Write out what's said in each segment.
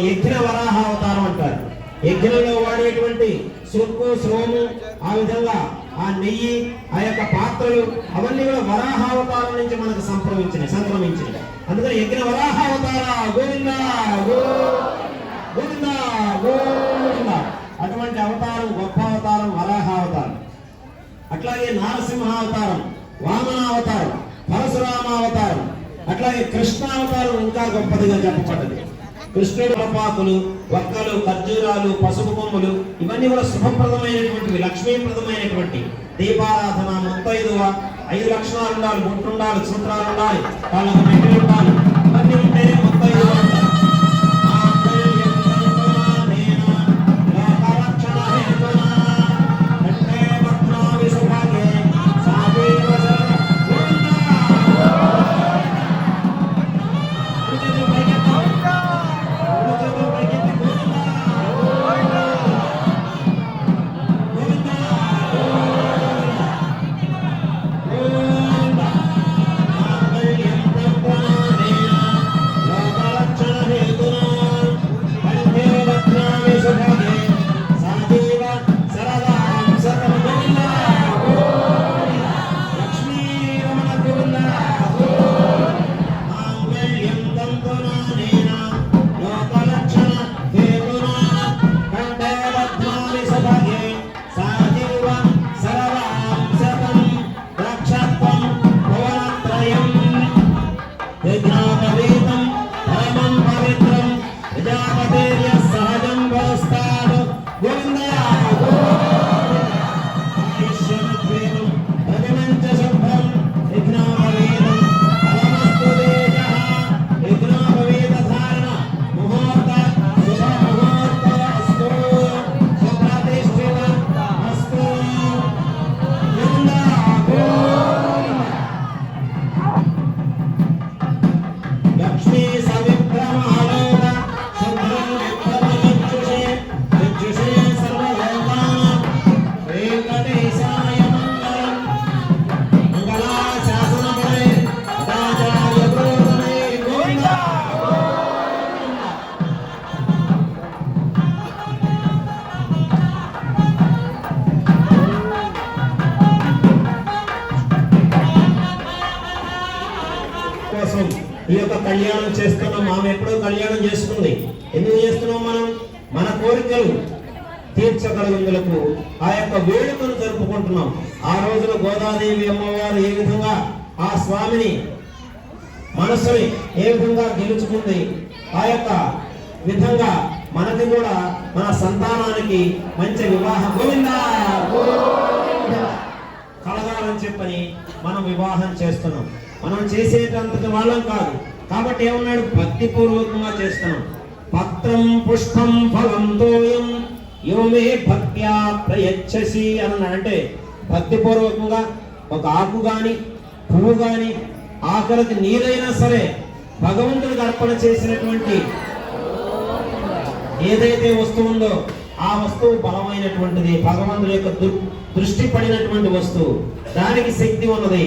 యజ్ఞ వరాహ అవతారం అంటారు. యజ్ఞంలో వాడేటువంటి సొక్కు సోము, ఆ విధంగా ఆ నెయ్యి, ఆ యొక్క పాత్రలు అవన్నీ కూడా వరాహావతారం నుంచి మనకు సంక్రమించినాయి. అందుకని యజ్ఞ వరాహావతార గోవింద గోవింద గోవింద. అటువంటి అవతారం గొప్ప అవతారం వరాహావతారం. అట్లాగే నారసింహావతారం, వామనావతారం, పరశురామావతారం, అట్లాగే కృష్ణావతారం ఇంకా గొప్పదిగా చెప్పబడ్డది. కృష్ణుడు పాకులు, వక్కలు, ఖర్జూరాలు, పసుపు కొమ్ములు ఇవన్నీ కూడా శుభప్రదమైనటువంటివి, లక్ష్మీప్రదమైనటువంటి. దీపారాధన, ముత్తైదువ, 5 లక్షణాలు ఉండాలి, బొట్టు ఉండాలి, సూత్రాలు ఉండాలి, వాళ్ళకి మెట్టలు ఉండాలి. ఇవన్నీ ఉంటేనే ముత్తైదువ అంటారు. ఈ యొక్క కళ్యాణం చేస్తున్నాం. ఆమె ఎప్పుడో కళ్యాణం చేసుకుంది. ఎందుకు చేస్తున్నాం? మనం మన కోరికలు తీర్చగలుగులకు ఆ యొక్క వేడుకను జరుపుకుంటున్నాం. ఆ రోజున గోదాదేవి అమ్మవారు ఏ విధంగా ఆ స్వామిని మనసుని ఏ విధంగా గెలుచుకుంది, ఆ యొక్క విధంగా మనకి కూడా మన సంతానానికి మంచి వివాహం కలగాలని చెప్పని మనం వివాహం చేస్తున్నాం. మనం చేసేటంతటి వాళ్ళం కాదు కాబట్టి ఏమన్నాడు? భక్తిపూర్వకంగా చేస్తున్నాం. పత్రం పుష్పం ఫలం తోయం యోమే భక్త్యా ప్రయచ్చసి అన్నాడు. అంటే భక్తిపూర్వకంగా ఒక ఆకు గాని పువ్వు గాని ఆఖరికి నీరైనా సరే భగవంతుడికి అర్పణ చేసినటువంటి ఏదైతే వస్తువు ఉందో ఆ వస్తువు బలమైనటువంటిది, భగవంతుడి యొక్క దృష్టి పడినటువంటి వస్తువు, దానికి శక్తి ఉన్నది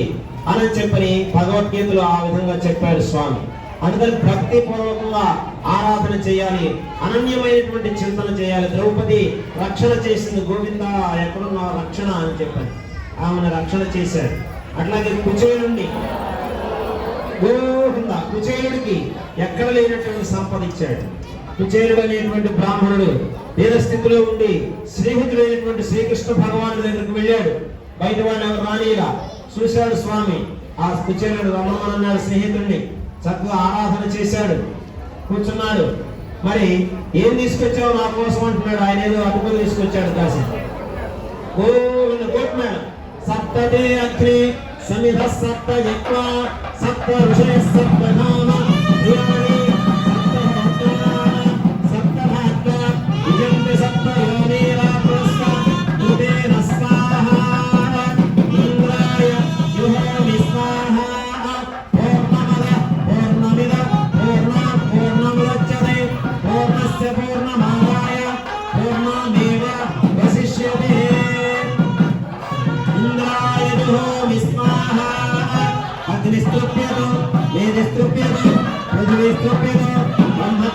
అని చెప్పని భగవద్గీతలో ఆ విధంగా చెప్పాడు స్వామి. అందుకని భక్తి పూర్వకంగా ఆరాధన చేయాలి, అనన్యమైనటువంటి చింతన చేయాలి. ద్రౌపది రక్షణ చేసింది. గోవింద ఎక్కడున్నా రక్షణ అని చెప్పాను, ఆమెను రక్షణ చేశాడు. అట్లాగే కుచేలుడిని గోవింద కుచేలుడికి ఎక్కడ లేనటువంటి సంపద ఇచ్చాడు. కుచేలుడు అనేటువంటి బ్రాహ్మణుడు స్థితిలో ఉండి స్నేహితుడైనటువంటి శ్రీకృష్ణ భగవానుడి దగ్గరికి వెళ్ళాడు. బయట వాడిని ఎవరు రానిలా చూశాడు స్వామి. ఆ కుచేలుడు రమణమన్నాడు స్నేహితుడిని, చక్కగా ఆరాధన చేశాడు, కూర్చున్నాడు. మరి ఏం తీసుకొచ్చావు నా కోసం అంటున్నాడు. ఆయన ఏదో అటుకులు తీసుకొచ్చాడు కాసి. గోవింద కోట్నాడు. సప్తదే అగ్ని సమిధ సప్త యజ్ఞ సప్త ఋషయ సప్త నామ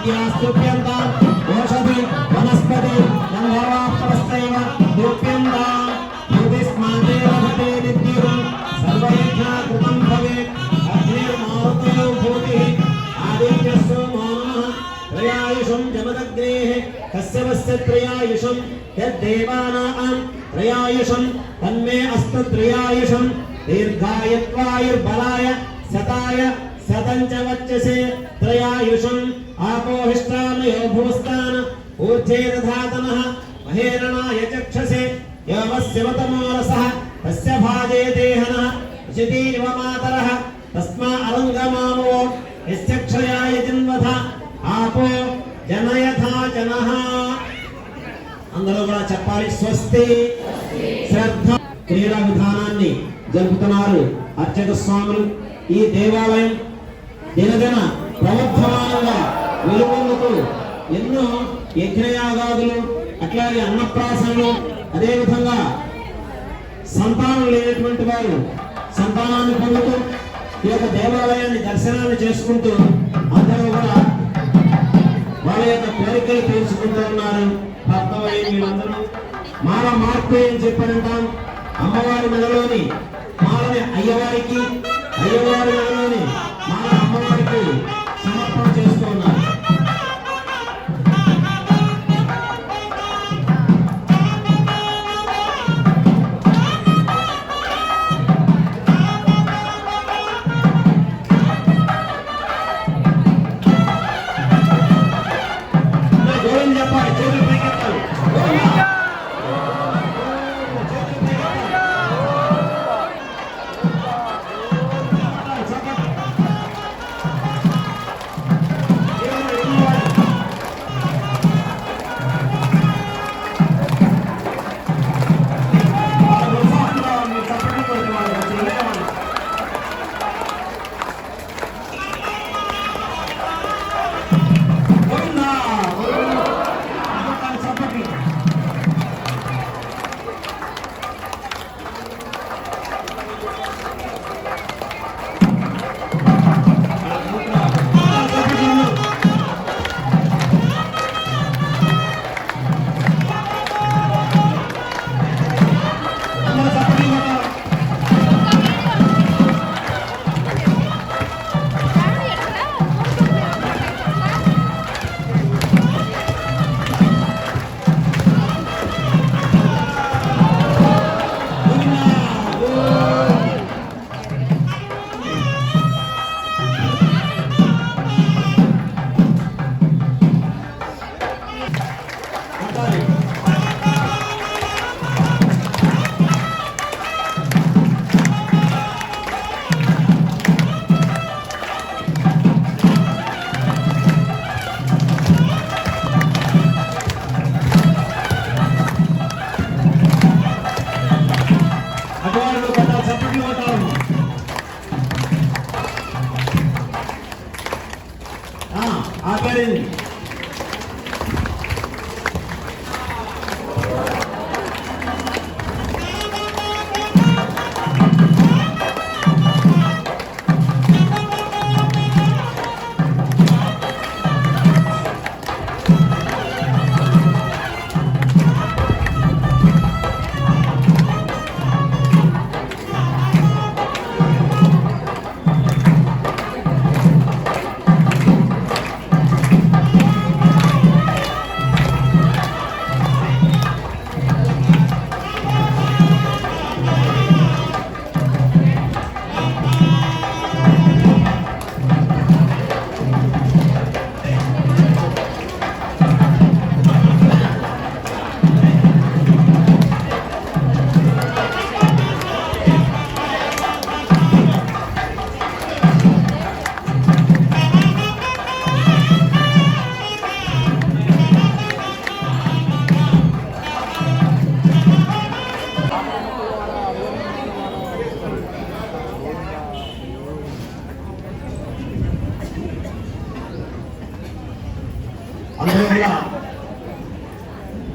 Brahma स्तुत्यन्ताम् ओषधि वनस्पति गन्धर्वाप्तरस्तैव स्तुत्यन्ताम् युधिस्माते रभते नित्यः सर्वयज्ञा कृतं भवेत् अग्निर्मारुतो भूतिः आदित्यस्सो नमः त्रयायुषं जमदग्नेः कस्य वस्य त्रयायुषं यद्देवानां त्रयायुषं तन्मे अस्तु त्रयायुषं दीर्घायत्वायुर्बलाय शताय शतं च वच्चसे त्रयायुषम् आपोहिष्टानयो भुवस्तान ऊर्ध्वे दधातनः महेरणाय चक्षसे यवस्यवतमोरसः तस्य भाजे देहनः ऋषितीव मातरः तस्मा अलङ्गमामो यस्य क्षयाय जिन्वथ आपो जनयथा जनः అందరూ కూడా చెప్పాలి స్వస్తి శ్రద్ధ క్రీడా విధానాన్ని జరుపుతున్నారు అర్చక స్వాములు ఈ దేవాలయం దినదిన ప్రవర్ధమానంగా వెలుగొందుతూ ఎన్నో యజ్ఞయాగాదులు అట్లాగే అన్నప్రాసనలు అదేవిధంగా సంతానం లేనటువంటి వారు సంతానాన్ని పొందుతూ ఈ యొక్క దేవాలయాన్ని దర్శనాన్ని చేసుకుంటూ అందరూ కూడా వాళ్ళ యొక్క కోరికలు తీర్చుకుంటూ ఉన్నారు. భక్తవైన వీళ్ళందరూ మాల మార్పు అని చెప్పనంటాం. అమ్మవారి మెడలోని మాలని అయ్యవారికి, అయ్యవారి మెడలోని మాల అమ్మవారికి సమర్పణ చేస్తూ ఉన్నారు.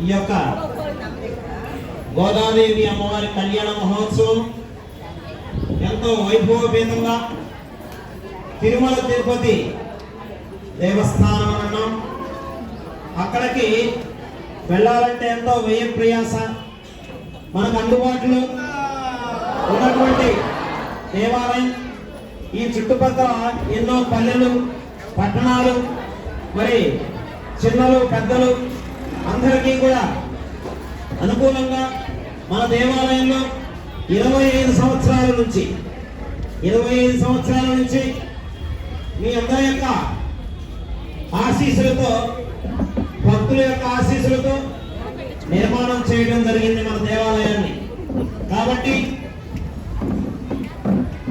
ఈ యొక్క గోదాదేవి అమ్మవారి కళ్యాణ మహోత్సవం ఎంతో వైభవపేతంగా తిరుమల తిరుపతి దేవస్థానం అన్నాం. అక్కడికి వెళ్ళాలంటే ఎంతో వ్యయం ప్రయాస. మనకు అందుబాటులో ఉన్నటువంటి దేవాలయం ఈ చుట్టుపక్కల ఎన్నో పల్లెలు పట్టణాలు మరి చిన్నలు పెద్దలు అందరికీ కూడా అనుకూలంగా మన దేవాలయంలో 25 సంవత్సరాల నుంచి మీ అందరి యొక్క ఆశీస్సులతో భక్తుల యొక్క ఆశీస్సులతో నిర్మాణం చేయడం జరిగింది మన దేవాలయాన్ని. కాబట్టి